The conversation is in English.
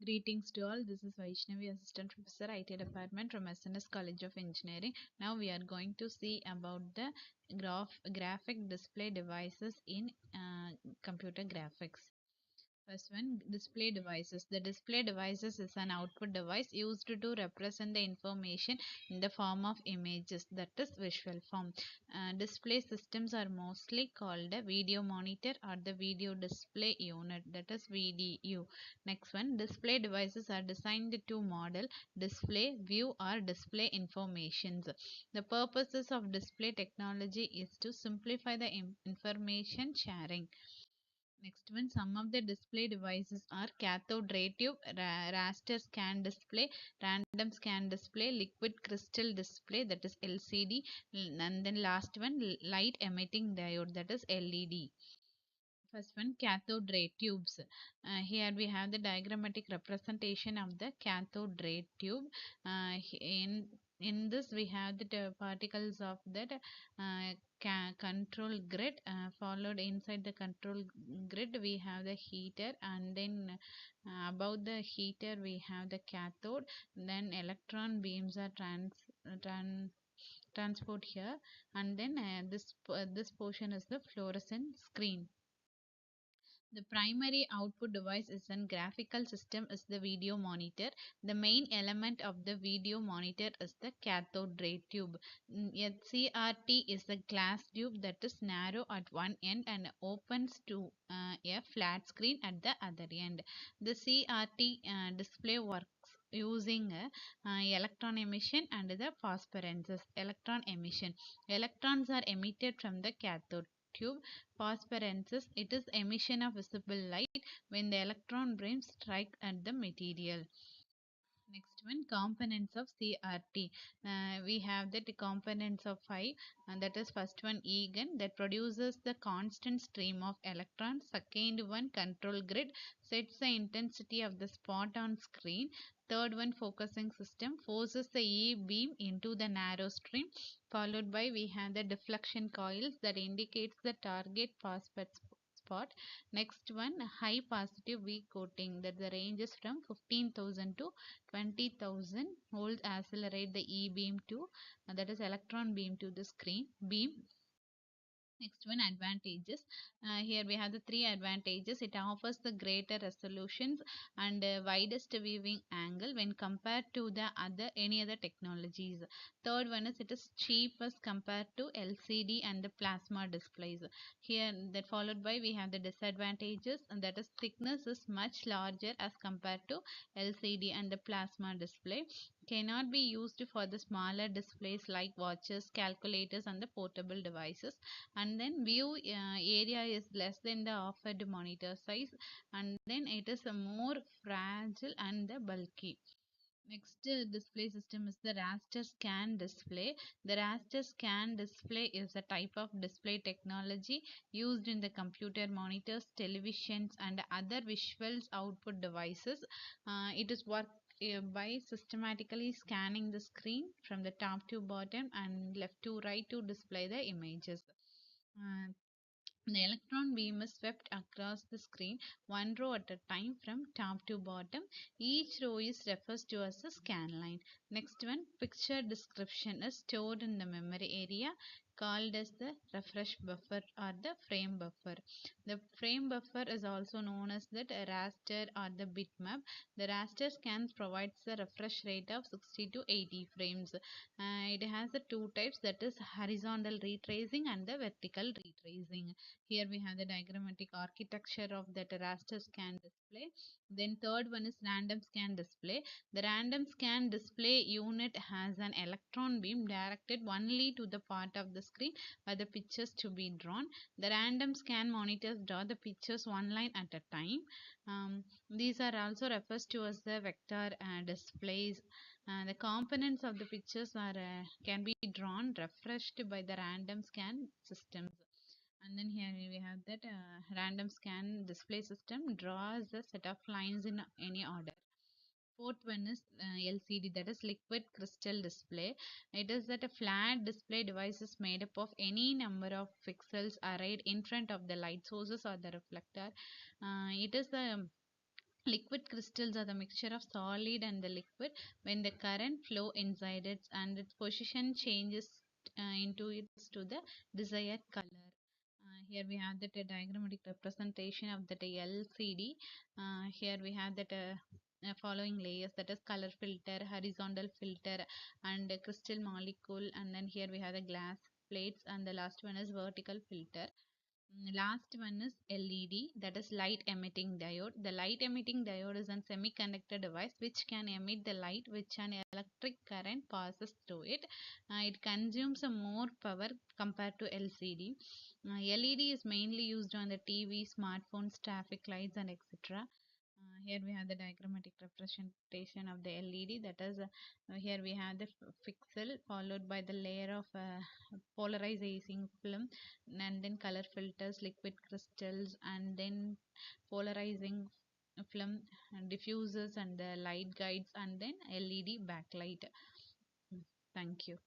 Greetings to all. This is Vaishnavi, Assistant Professor, IT Department from SNS College of Engineering. Now we are going to see about the graphic display devices in computer graphics. First one, display devices. The display devices is an output device used to represent the information in the form of images, that is visual form. Display systems are mostly called a video monitor or the video display unit, that is VDU. Next one, display devices are designed to model, display, view or display informations. The purposes of display technology is to simplify the information sharing. Next one, some of the display devices are cathode ray tube, raster scan display, random scan display, liquid crystal display, that is LCD, and then last one, light emitting diode, that is LED. First one, cathode ray tubes. Here we have the diagrammatic representation of the cathode ray tube. In this we have the particles of that control grid. Followed inside the control grid we have the heater, and then above the heater we have the cathode. Then electron beams are transport here, and then this portion is the fluorescent screen. The primary output device is an graphical system is the video monitor. The main element of the video monitor is the cathode ray tube. A CRT is a glass tube that is narrow at one end and opens to a flat screen at the other end. The CRT display works using electron emission and the phosphorescence. Electron emission. Electrons are emitted from the cathode tube. Phosphorescence, it is emission of visible light when the electron beams strike at the material. Next one, components of CRT. We have the components of 5, and that is first one, E-gun, that produces the constant stream of electrons. Second one, control grid, sets the intensity of the spot on screen. Third one, focusing system, forces the E beam into the narrow stream. Followed by we have the deflection coils that indicates the target phosphate spot. Next one, high positive V coating, that the range is from 15,000 to 20,000 volts, accelerate the E beam to that is electron beam to the screen beam. Next one, advantages. Here we have the three advantages. It offers the greater resolutions and widest viewing angle when compared to the any other technologies. Third one is it is cheap as compared to LCD and the plasma displays. Here that followed by we have the disadvantages, and that is thickness is much larger as compared to LCD and the plasma display. Cannot be used for the smaller displays like watches, calculators and the portable devices. And then view area is less than the offered monitor size, and then it is a more fragile and the bulky. Next display system is the raster scan display. The raster scan display is a type of display technology used in the computer monitors, televisions and other visuals output devices. It is work by systematically scanning the screen from the top to bottom and left to right to display the images. Uh, the electron beam is swept across the screen, one row at a time from top to bottom. Each row is refers to as a scan line. Next one, picture description is stored in the memory area called as the refresh buffer or the frame buffer. The frame buffer is also known as the raster or the bitmap. The raster scans provides the refresh rate of 60 to 80 frames. It has the two types, that is horizontal retracing and the vertical retracing. Here we have the diagrammatic architecture of that raster scan display. Then third one is random scan display. The random scan display unit has an electron beam directed only to the part of the screen where the pictures to be drawn. The random scan monitors draw the pictures one line at a time. These are also refers to as the vector displays. The components of the pictures are can be drawn refreshed by the random scan systems. And then here we have that random scan display system draws a set of lines in any order. Fourth one is LCD, that is liquid crystal display. It is that a flat display device is made up of any number of pixels arrayed in front of the light sources or the reflector. It is the Liquid crystals are the mixture of solid and the liquid when the current flow inside it and its position changes into its to the desired color. Here we have that diagrammatic representation of that LCD. Here we have that following layers, that is color filter, horizontal filter, and crystal molecule, and then here we have the glass plates, and the last one is vertical filter. Last one is LED, that is light emitting diode. The light emitting diode is a semiconductor device which can emit the light which an electric current passes through it. It consumes more power compared to LCD. LED is mainly used on the TV, smartphones, traffic lights, and etc. Here we have the diagrammatic representation of the LED. That is, here we have the pixel followed by the layer of polarizing film, and then color filters, liquid crystals, and then polarizing film, and diffusers, and the light guides, and then LED backlight. Thank you.